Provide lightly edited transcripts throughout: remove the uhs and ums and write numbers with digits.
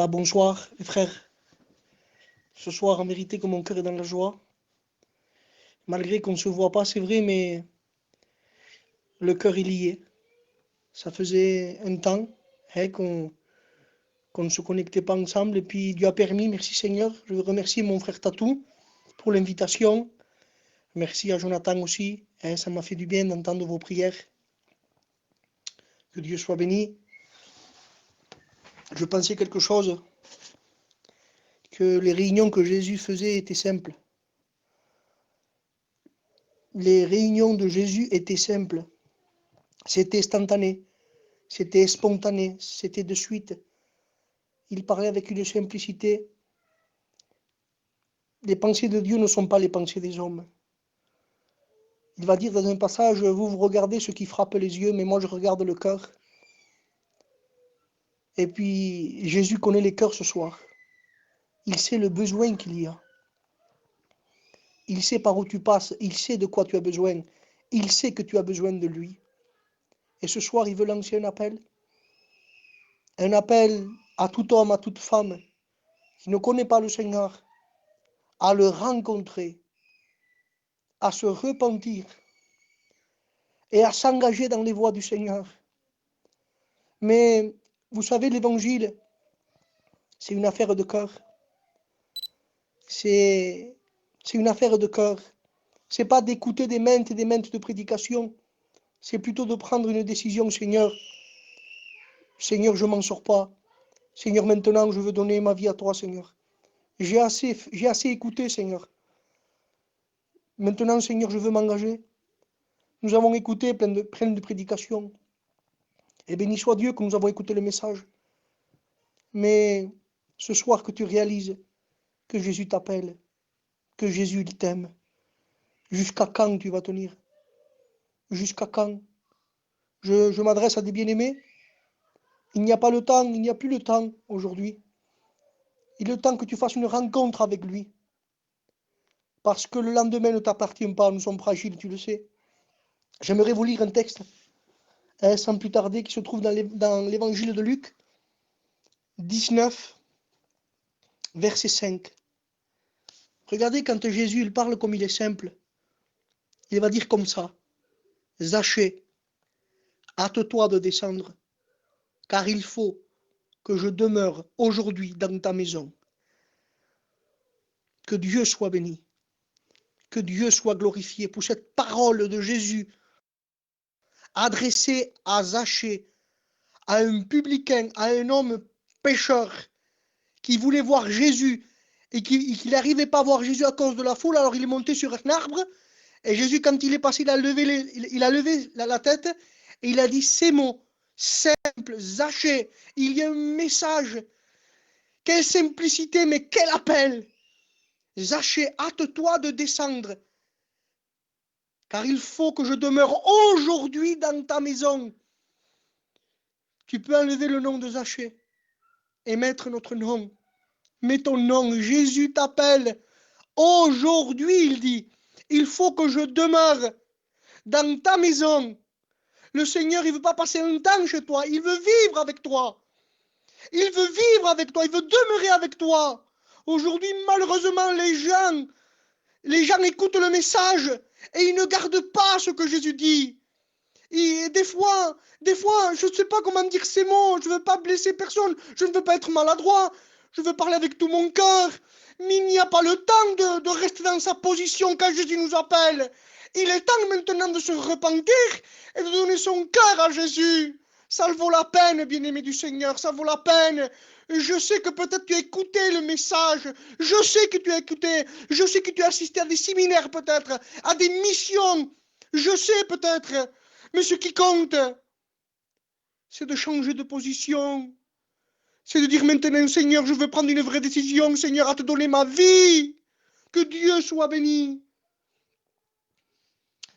Bonsoir les frères. Ce soir, en vérité, que mon cœur est dans la joie. Malgré qu'on ne se voit pas, c'est vrai, mais le cœur il y est. Ça faisait un temps qu'on ne se connectait pas ensemble. Et puis Dieu a permis, merci Seigneur. Je veux remercier mon frère Tatou pour l'invitation. Merci à Jonathan aussi. Ça m'a fait du bien d'entendre vos prières. Que Dieu soit béni. Je pensais quelque chose, que les réunions que Jésus faisait étaient simples. Les réunions de Jésus étaient simples. C'était instantané, c'était spontané, c'était de suite. Il parlait avec une simplicité. Les pensées de Dieu ne sont pas les pensées des hommes. Il va dire dans un passage, vous regardez ce qui frappe les yeux, mais moi je regarde le cœur. Et puis Jésus connaît les cœurs ce soir. Il sait le besoin qu'il y a. Il sait par où tu passes, il sait de quoi tu as besoin. Il sait que tu as besoin de lui. Et ce soir, il veut lancer un appel. Un appel à tout homme, à toute femme qui ne connaît pas le Seigneur, à le rencontrer, à se repentir et à s'engager dans les voies du Seigneur. Mais vous savez, l'évangile, c'est une affaire de cœur. C'est une affaire de cœur. C'est pas d'écouter des maintes et des maintes de prédication. C'est plutôt de prendre une décision, Seigneur. Seigneur, je m'en sors pas. Seigneur, maintenant, je veux donner ma vie à toi, Seigneur. J'ai assez écouté, Seigneur. Maintenant, Seigneur, je veux m'engager. Nous avons écouté plein de prédications. Et béni soit Dieu que nous avons écouté le message. Mais ce soir que tu réalises que Jésus t'appelle, que Jésus il t'aime. Jusqu'à quand tu vas tenir? Jusqu'à quand? Je m'adresse à des bien-aimés. Il n'y a pas le temps, il n'y a plus le temps aujourd'hui. Il est le temps que tu fasses une rencontre avec lui. Parce que le lendemain ne t'appartient pas, nous sommes fragiles, tu le sais. J'aimerais vous lire un texte, sans plus tarder, qui se trouve dans l'évangile de Luc, 19, verset 5. Regardez quand Jésus il parle comme il est simple. Il va dire comme ça. Zachée, hâte-toi de descendre, car il faut que je demeure aujourd'hui dans ta maison. Que Dieu soit béni, que Dieu soit glorifié pour cette parole de Jésus adressée à Zachée, à un publicain, à un homme pécheur qui voulait voir Jésus et qui n'arrivait pas à voir Jésus à cause de la foule, alors il est monté sur un arbre et Jésus, quand il est passé, il a levé la tête et il a dit ces mots simples, Zachée, il y a un message. Quelle simplicité, mais quel appel! Zachée, hâte-toi de descendre, car il faut que je demeure aujourd'hui dans ta maison. Tu peux enlever le nom de Zachée et mettre notre nom. Mets ton nom, Jésus t'appelle. Aujourd'hui, il dit, il faut que je demeure dans ta maison. Le Seigneur, il ne veut pas passer un temps chez toi, il veut vivre avec toi. Il veut vivre avec toi, il veut demeurer avec toi. Aujourd'hui, malheureusement, les gens écoutent le message et ils ne gardent pas ce que Jésus dit. Et des fois, je ne sais pas comment dire ces mots, je ne veux pas blesser personne, je ne veux pas être maladroit, je veux parler avec tout mon cœur, mais il n'y a pas le temps de rester dans sa position quand Jésus nous appelle. Il est temps maintenant de se repentir et de donner son cœur à Jésus. Ça vaut la peine, bien-aimé du Seigneur, ça vaut la peine. Je sais que peut-être tu as écouté le message, je sais que tu as écouté, je sais que tu as assisté à des séminaires peut-être, à des missions, je sais peut-être, mais ce qui compte, c'est de changer de position, c'est de dire maintenant, Seigneur, je veux prendre une vraie décision, Seigneur, à te donner ma vie, que Dieu soit béni.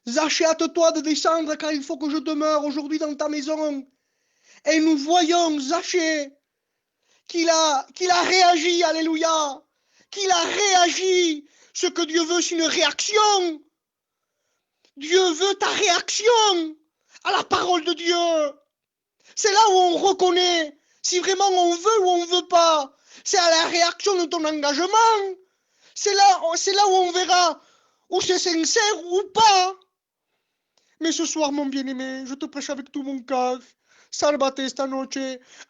Zachée, hâte-toi de descendre, car il faut que je demeure aujourd'hui dans ta maison. Et nous voyons Zachée, qu'il a réagi, alléluia, qu'il a réagi. Ce que Dieu veut, c'est une réaction. Dieu veut ta réaction à la parole de Dieu. C'est là où on reconnaît Si vraiment on veut ou on veut pas. C'est à la réaction de ton engagement. C'est là où on verra où c'est sincère ou pas. Mais ce soir, mon bien-aimé, je te prêche avec tout mon cœur. Salvate esta noche,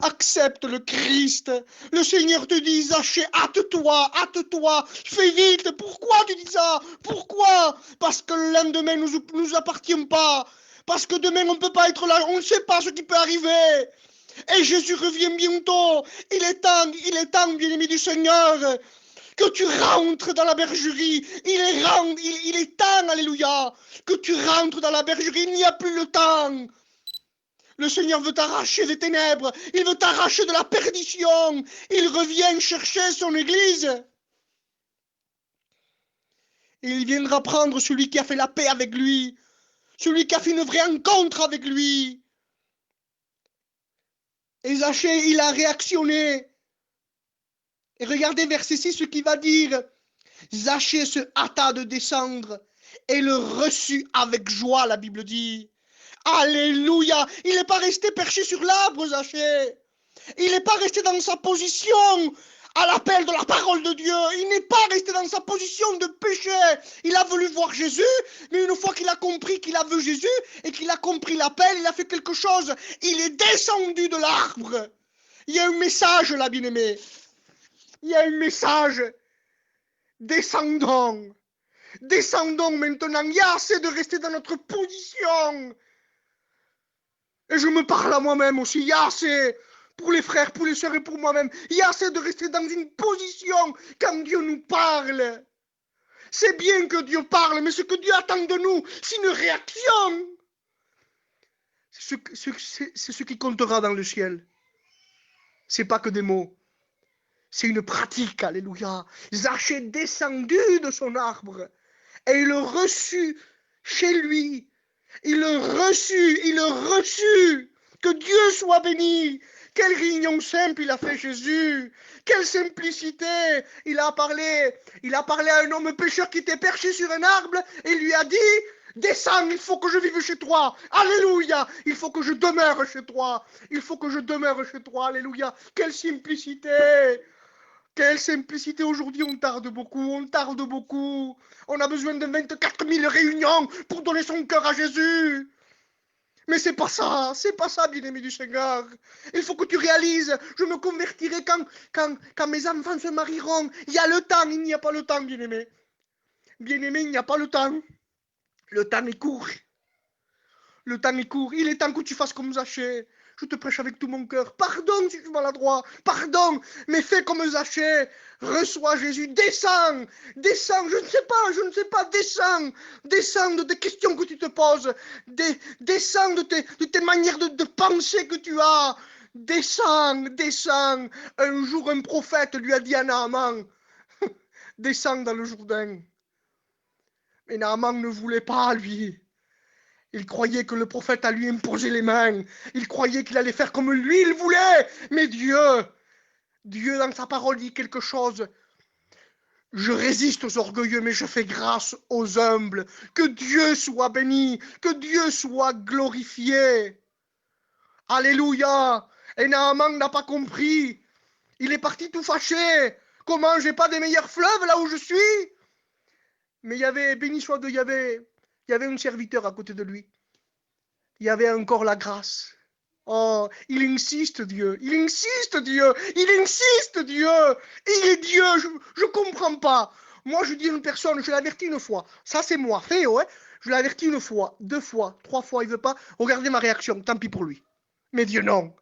accepte le Christ. Le Seigneur te dit, Zachée, hâte-toi, fais vite. Pourquoi tu dis ça? Pourquoi? Parce que le lendemain ne nous appartient pas. Parce que demain, on ne peut pas être là, on ne sait pas ce qui peut arriver. Et Jésus revient bientôt. Il est temps, bien-aimé du Seigneur, que tu rentres dans la bergerie. Il est temps, alléluia, que tu rentres dans la bergerie. Il n'y a plus le temps. Le Seigneur veut t'arracher des ténèbres. Il veut t'arracher de la perdition. Il revient chercher son église. Et il viendra prendre celui qui a fait la paix avec lui. Celui qui a fait une vraie rencontre avec lui. Et Zachée, il a réactionné. Et regardez verset 6 ce qu'il va dire. Zachée se hâta de descendre et le reçut avec joie, la Bible dit. Alléluia! Il n'est pas resté perché sur l'arbre, Zachée. Il n'est pas resté dans sa position à l'appel de la parole de Dieu. Il n'est pas resté dans sa position de péché. Il a voulu voir Jésus, mais une fois qu'il a compris qu'il a vu Jésus et qu'il a compris l'appel, il a fait quelque chose. Il est descendu de l'arbre. Il y a un message là, bien-aimé. Il y a un message. Descendons. Descendons maintenant. Il y a assez de rester dans notre position. Et je me parle à moi-même aussi. Il y a assez pour les frères, pour les sœurs et pour moi-même. Il y a assez de rester dans une position quand Dieu nous parle. C'est bien que Dieu parle, mais ce que Dieu attend de nous, c'est une réaction. C'est ce qui comptera dans le ciel. C'est pas que des mots. C'est une pratique, alléluia. Zachée descendu de son arbre et il le reçut chez lui. Il le reçut. Que Dieu soit béni. Quelle réunion simple il a fait Jésus. Quelle simplicité. Il a parlé à un homme pécheur qui était perché sur un arbre et il lui a dit, descends, il faut que je vive chez toi. Alléluia. Il faut que je demeure chez toi. Il faut que je demeure chez toi. Alléluia. Quelle simplicité. Quelle simplicité, aujourd'hui on tarde beaucoup. On a besoin de 24 000 réunions pour donner son cœur à Jésus. Mais c'est pas ça, bien-aimé du Seigneur. Il faut que tu réalises, je me convertirai quand mes enfants se marieront. Il y a le temps, il n'y a pas le temps, bien-aimé. Bien-aimé, il n'y a pas le temps. Le temps est court. Le temps est court. Il est temps que tu fasses comme Zachée. Je te prêche avec tout mon cœur. Pardon si je suis maladroit. Pardon. Mais fais comme Zachée. Reçois Jésus. Descends. Descends. Je ne sais pas. Descends. Descends de tes questions que tu te poses. Descends de tes manières de penser que tu as. Descends. Descends. Un jour, un prophète lui a dit à Naaman, descends dans le Jourdain. Mais Naaman ne voulait pas, lui. Il croyait que le prophète allait lui imposer les mains. Il croyait qu'il allait faire comme lui, il voulait. Mais Dieu dans sa parole dit quelque chose. Je résiste aux orgueilleux, mais je fais grâce aux humbles. Que Dieu soit béni, que Dieu soit glorifié. Alléluia. Et Naaman n'a pas compris. Il est parti tout fâché. Comment, j'ai pas des meilleurs fleuves là où je suis? Mais il y avait, béni soit Dieu, il y avait un serviteur à côté de lui. Il y avait encore la grâce. Oh, il insiste Dieu. Il est Dieu. Il est Dieu. Je comprends pas. Moi, je dis à une personne, je l'avertis une fois. Ça, c'est moi. Féo, hein. Je l'avertis une fois, 2 fois, 3 fois, il veut pas. Regardez ma réaction. Tant pis pour lui. Mais Dieu, non.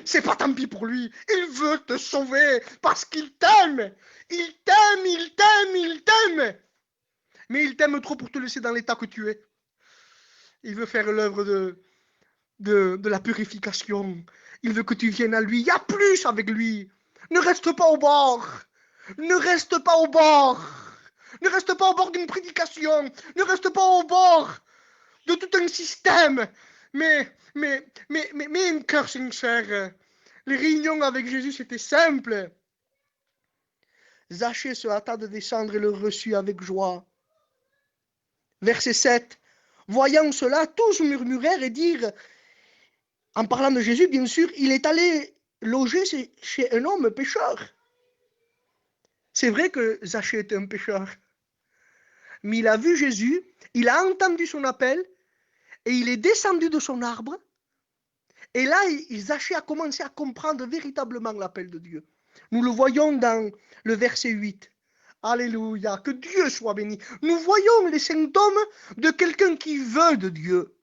C'est pas tant pis pour lui. Il veut te sauver parce qu'il t'aime. Il t'aime. Mais il t'aime trop pour te laisser dans l'état que tu es. Il veut faire l'œuvre de la purification. Il veut que tu viennes à lui. Il y a plus avec lui. Ne reste pas au bord. Ne reste pas au bord. Ne reste pas au bord d'une prédication. Ne reste pas au bord de tout un système. Mais un cœur sincère. Les réunions avec Jésus, c'était simple. Zachée se hâta de descendre et le reçut avec joie. Verset 7. Voyant cela, tous murmurèrent et dirent, en parlant de Jésus, bien sûr, il est allé loger chez un homme pécheur. C'est vrai que Zachée était un pécheur, mais il a vu Jésus, il a entendu son appel, et il est descendu de son arbre, et là, Zachée a commencé à comprendre véritablement l'appel de Dieu. Nous le voyons dans le verset 8. Alléluia, que Dieu soit béni. Nous voyons les symptômes de quelqu'un qui veut de Dieu.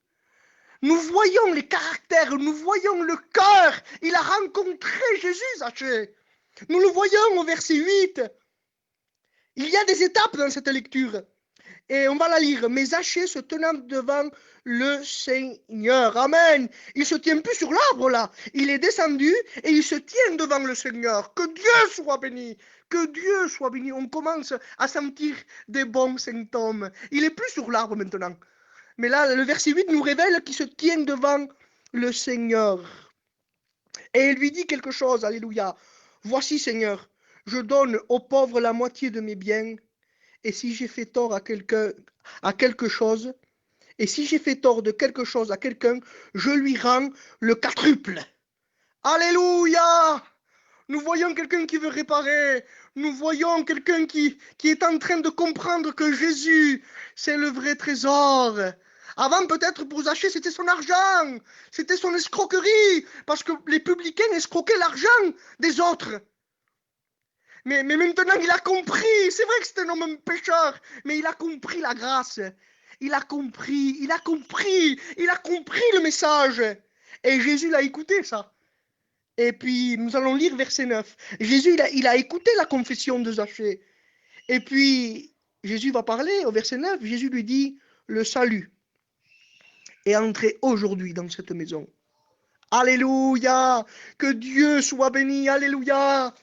Nous voyons les caractères, nous voyons le cœur. Il a rencontré Jésus, Zachée. Nous le voyons au verset 8. Il y a des étapes dans cette lecture. Et on va la lire. Mais Zachée se tenant devant le Seigneur. Amen. Il se tient plus sur l'arbre là. Il est descendu et il se tient devant le Seigneur. Que Dieu soit béni. Que Dieu soit béni. On commence à sentir des bons symptômes. Il est plus sur l'arbre maintenant. Mais là, le verset 8 nous révèle qu'il se tient devant le Seigneur. Et il lui dit quelque chose. Alléluia. Voici, Seigneur, je donne aux pauvres la moitié de mes biens. Et si j'ai fait tort à quelque chose, et si j'ai fait tort de quelque chose à quelqu'un, je lui rends le quadruple. Alléluia! Nous voyons quelqu'un qui veut réparer. Nous voyons quelqu'un qui est en train de comprendre que Jésus, c'est le vrai trésor. Avant, peut-être, pour Zachée, c'était son argent. C'était son escroquerie. Parce que les publicains escroquaient l'argent des autres. Mais maintenant, il a compris. C'est vrai que c'est un homme pécheur, mais il a compris la grâce. Il a compris le message. Et Jésus l'a écouté, ça. Et puis, nous allons lire verset 9. Jésus, il a écouté la confession de Zachée. Et puis, Jésus va parler au verset 9. Jésus lui dit, le salut est entré aujourd'hui dans cette maison. Alléluia! Que Dieu soit béni. Alléluia!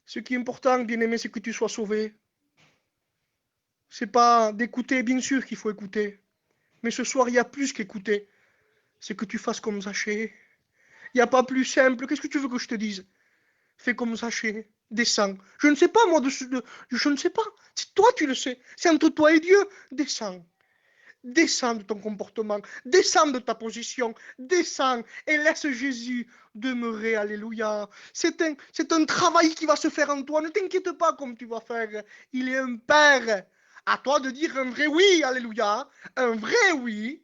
Ce qui est important, bien-aimé, c'est que tu sois sauvé. C'est pas d'écouter, bien sûr qu'il faut écouter. Mais ce soir, il y a plus qu'écouter. C'est que tu fasses comme Zachée. Il n'y a pas plus simple. Qu'est-ce que tu veux que je te dise? Fais comme Zachée. Descends. Je ne sais pas, moi, je ne sais pas. C'est toi, tu le sais. C'est entre toi et Dieu. Descends. Descends de ton comportement. Descends de ta position. Descends et laisse Jésus demeurer. Alléluia. C'est un travail qui va se faire en toi. Ne t'inquiète pas comme tu vas faire. Il est un Père. À toi de dire un vrai oui. Alléluia. Un vrai oui.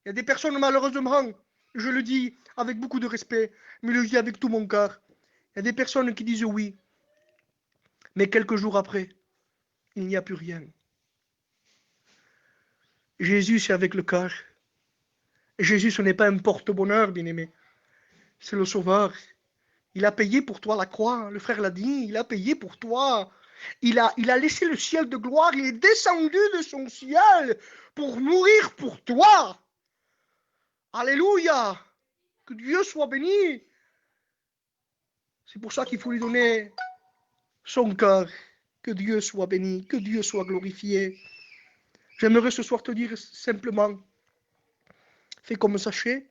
Il y a des personnes, malheureusement, je le dis avec beaucoup de respect, mais je le dis avec tout mon cœur. Il y a des personnes qui disent oui, mais quelques jours après, il n'y a plus rien. Jésus, c'est avec le cœur. Jésus, ce n'est pas un porte-bonheur, bien-aimé. C'est le Sauveur. Il a payé pour toi la croix. Le frère l'a dit, il a payé pour toi. Il a laissé le ciel de gloire. Il est descendu de son ciel pour mourir pour toi. Alléluia. Que Dieu soit béni. C'est pour ça qu'il faut lui donner son cœur. Que Dieu soit béni. Que Dieu soit glorifié. J'aimerais ce soir te dire simplement, fais comme Zachée.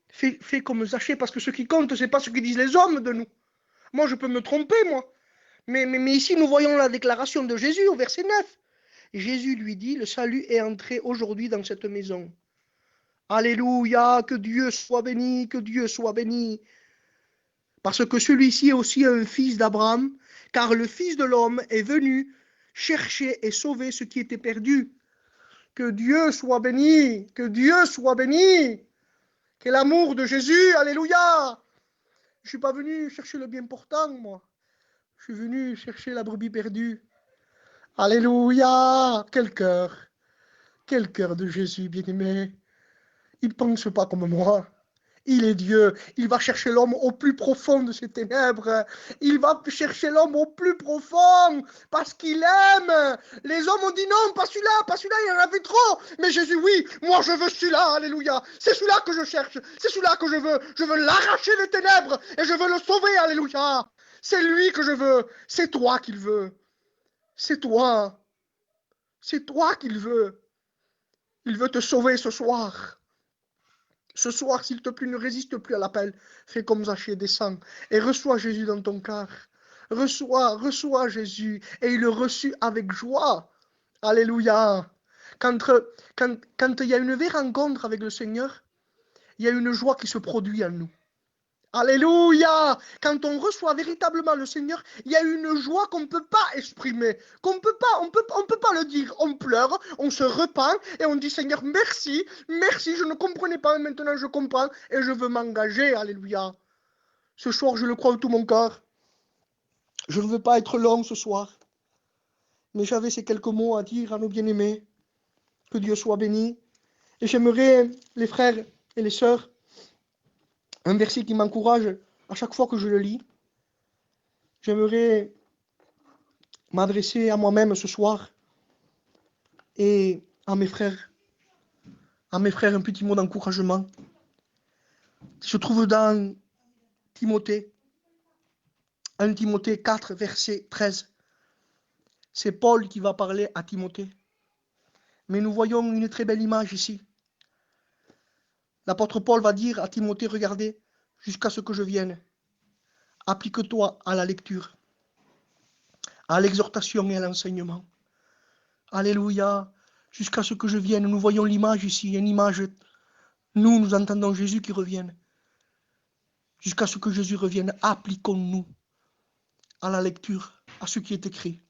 Fais comme Zachée, parce que ce qui compte, ce n'est pas ce que disent les hommes de nous. Moi, je peux me tromper, moi. Mais ici, nous voyons la déclaration de Jésus au verset 9. Jésus lui dit, le salut est entré aujourd'hui dans cette maison. Alléluia, que Dieu soit béni, que Dieu soit béni. Parce que celui-ci est aussi un fils d'Abraham, car le Fils de l'homme est venu chercher et sauver ce qui était perdu. Que Dieu soit béni, que Dieu soit béni. Que l'amour de Jésus, alléluia. Je ne suis pas venu chercher le bien portant, moi. Je suis venu chercher la brebis perdue. Alléluia. Quel cœur de Jésus, bien-aimé. Il ne pense pas comme moi. Il est Dieu. Il va chercher l'homme au plus profond de ses ténèbres. Il va chercher l'homme au plus profond parce qu'il aime. Les hommes ont dit non, pas celui-là, pas celui-là, il en avait trop. Mais Jésus, oui, moi je veux celui-là, alléluia. C'est celui-là que je cherche. C'est celui-là que je veux. Je veux l'arracher des ténèbres et je veux le sauver, alléluia. C'est lui que je veux. C'est toi qu'il veut. C'est toi. C'est toi qu'il veut. Il veut te sauver ce soir. Ce soir, s'il te plaît, ne résiste plus à l'appel. Fais comme Zachée, descends et reçois Jésus dans ton cœur. Reçois Jésus. Et il le reçut avec joie. Alléluia. Quand il y a une vraie rencontre avec le Seigneur, il y a une joie qui se produit en nous. Alléluia! Quand on reçoit véritablement le Seigneur, il y a une joie qu'on ne peut pas exprimer, qu'on peut pas, on peut pas le dire. On pleure, on se repent et on dit Seigneur, merci, merci, je ne comprenais pas, maintenant je comprends et je veux m'engager. Alléluia. Ce soir, je le crois de tout mon cœur. Je ne veux pas être long ce soir, mais j'avais ces quelques mots à dire à nos bien-aimés. Que Dieu soit béni. Et j'aimerais, les frères et les sœurs, un verset qui m'encourage à chaque fois que je le lis. J'aimerais m'adresser à moi-même ce soir et à mes frères. À mes frères, un petit mot d'encouragement. Se trouve dans Timothée, 1 Timothée 4, verset 13. C'est Paul qui va parler à Timothée. Mais nous voyons une très belle image ici. L'apôtre Paul va dire à Timothée, regardez, jusqu'à ce que je vienne, applique-toi à la lecture, à l'exhortation et à l'enseignement. Alléluia, jusqu'à ce que je vienne. Nous voyons l'image ici, une image. Nous entendons Jésus qui revienne. Jusqu'à ce que Jésus revienne, appliquons-nous à la lecture, à ce qui est écrit.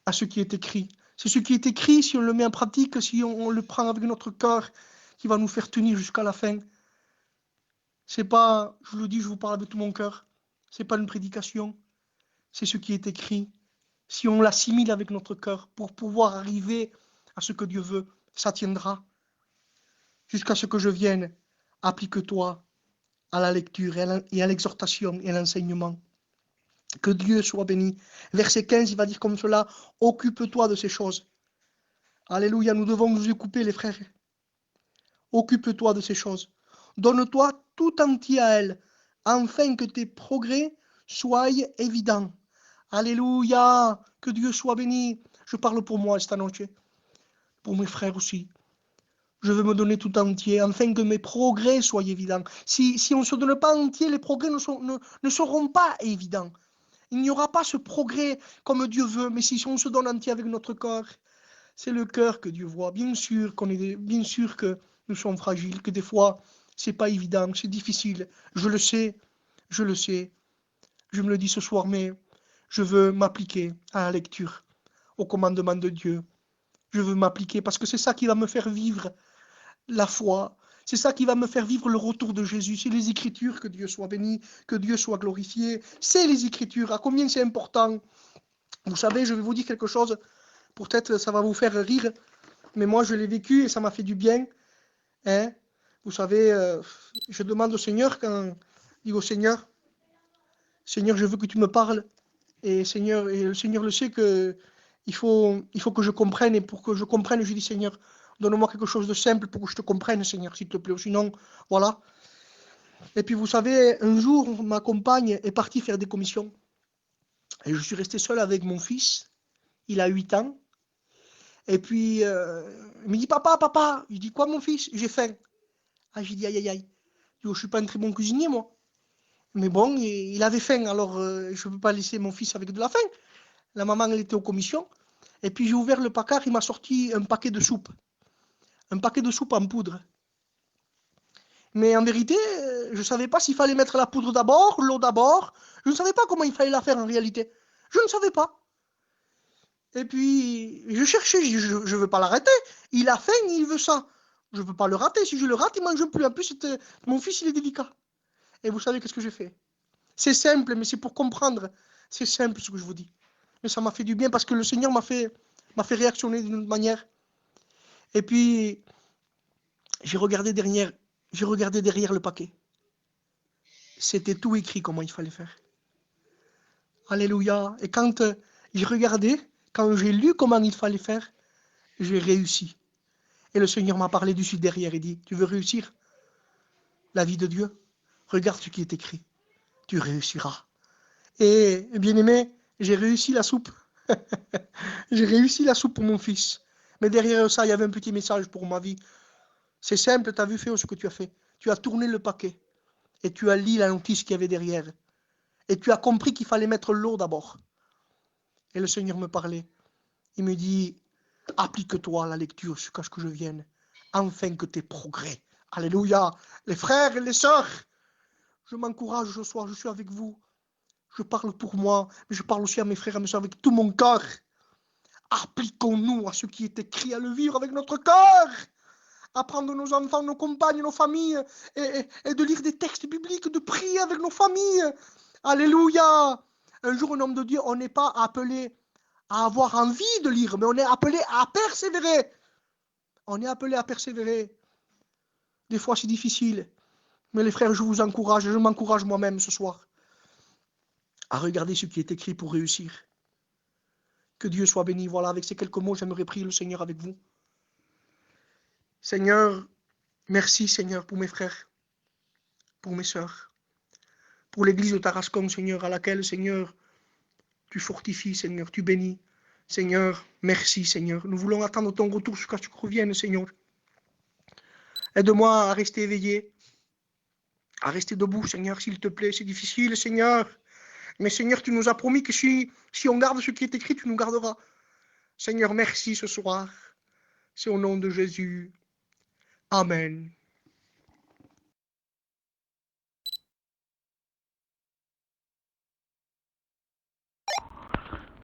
À ce qui est écrit. C'est ce qui est écrit, si on le met en pratique, si on le prend avec notre cœur, qui va nous faire tenir jusqu'à la fin. C'est pas, je vous le dis, je vous parle avec tout mon cœur, c'est pas une prédication, c'est ce qui est écrit. Si on l'assimile avec notre cœur pour pouvoir arriver à ce que Dieu veut, ça tiendra. Jusqu'à ce que je vienne, applique-toi à la lecture et à l'exhortation et à l'enseignement. Que Dieu soit béni. Verset 15, il va dire comme cela, occupe-toi de ces choses. Alléluia, nous devons nous occuper, les frères. Occupe-toi de ces choses. Donne-toi tout entier à elles, afin que tes progrès soient évidents. Alléluia, que Dieu soit béni. Je parle pour moi esta noche, pour mes frères aussi. Je veux me donner tout entier, afin que mes progrès soient évidents. Si on ne se donne pas entier, les progrès ne seront pas évidents. Il n'y aura pas ce progrès comme Dieu veut, mais si on se donne entier avec notre corps, c'est le cœur que Dieu voit. Bien sûr que nous sommes fragiles, que des fois, c'est pas évident, c'est difficile. Je le sais, je le sais. Je me le dis ce soir, mais je veux m'appliquer à la lecture, au commandement de Dieu. Je veux m'appliquer parce que c'est ça qui va me faire vivre la foi. C'est ça qui va me faire vivre le retour de Jésus. C'est les Écritures, que Dieu soit béni, que Dieu soit glorifié. C'est les Écritures. À combien c'est important. Vous savez, je vais vous dire quelque chose. Peut-être ça va vous faire rire, mais moi je l'ai vécu et ça m'a fait du bien. Hein? Vous savez, je demande au Seigneur quand je dis au Seigneur, Seigneur, je veux que tu me parles. Et le Seigneur le sait que il faut que je comprenne. Et pour que je comprenne, je dis Seigneur, donne-moi quelque chose de simple pour que je te comprenne, Seigneur, s'il te plaît. Sinon, voilà. Et puis vous savez, un jour, ma compagne est partie faire des commissions. Et je suis resté seul avec mon fils. Il a 8 ans. Et puis, il me dit, papa, papa. Je dis, quoi, mon fils? J'ai faim. Ah, j'ai dit, aïe, aïe, aïe. Je ne suis pas un très bon cuisinier, moi. Mais bon, il avait faim, alors je ne peux pas laisser mon fils avec de la faim. La maman, elle était aux commissions. Et puis j'ai ouvert le placard, il m'a sorti un paquet de soupe. Un paquet de soupe en poudre. Mais en vérité, je ne savais pas s'il fallait mettre la poudre d'abord, l'eau d'abord. Je ne savais pas comment il fallait la faire en réalité. Je ne savais pas. Et puis, je cherchais, je ne veux pas l'arrêter. Il a faim, il veut ça. Je ne veux pas le rater. Si je le rate, il ne mange plus. En plus, mon fils, il est délicat. Et vous savez qu'est-ce que j'ai fait? C'est simple, mais c'est pour comprendre. C'est simple ce que je vous dis. Mais ça m'a fait du bien parce que le Seigneur m'a fait réactionner d'une autre manière. Et puis, j'ai regardé derrière le paquet. C'était tout écrit comment il fallait faire. Alléluia. Et quand j'ai regardé, quand j'ai lu comment il fallait faire, j'ai réussi. Et le Seigneur m'a parlé du dessus derrière et dit, tu veux réussir la vie de Dieu? Regarde ce qui est écrit. Tu réussiras. Et bien aimé, j'ai réussi la soupe. J'ai réussi la soupe pour mon fils. Mais derrière ça, il y avait un petit message pour ma vie. C'est simple, tu as vu Féo ce que tu as fait. Tu as tourné le paquet et tu as lu la notice qu'il y avait derrière. Et tu as compris qu'il fallait mettre l'eau d'abord. Et le Seigneur me parlait. Il me dit, applique-toi à la lecture jusqu'à ce que je vienne, afin que tes progrès. Alléluia. Les frères et les sœurs, Je m'encourage ce soir, je suis avec vous. Je parle pour moi, mais je parle aussi à mes frères et mes soeurs avec tout mon cœur. Appliquons-nous à ce qui est écrit, à le vivre avec notre cœur. Apprendre nos enfants, nos compagnes, nos familles, et de lire des textes bibliques, de prier avec nos familles. Alléluia. Un jour, un homme de Dieu, on n'est pas appelé à avoir envie de lire, mais on est appelé à persévérer. On est appelé à persévérer. Des fois, c'est difficile. Mais les frères, je vous encourage, je m'encourage moi-même ce soir à regarder ce qui est écrit pour réussir. Que Dieu soit béni. Voilà, avec ces quelques mots, j'aimerais prier le Seigneur avec vous. Seigneur, merci Seigneur pour mes frères, pour mes sœurs, pour l'église de Tarascon, Seigneur, à laquelle, Seigneur, tu fortifies, Seigneur, tu bénis. Seigneur, merci Seigneur. Nous voulons attendre ton retour jusqu'à ce que tu reviennes, Seigneur. Aide-moi à rester éveillé, à rester debout, Seigneur, s'il te plaît. C'est difficile, Seigneur. Mais Seigneur, tu nous as promis que si on garde ce qui est écrit, tu nous garderas. Seigneur, merci ce soir. C'est au nom de Jésus. Amen.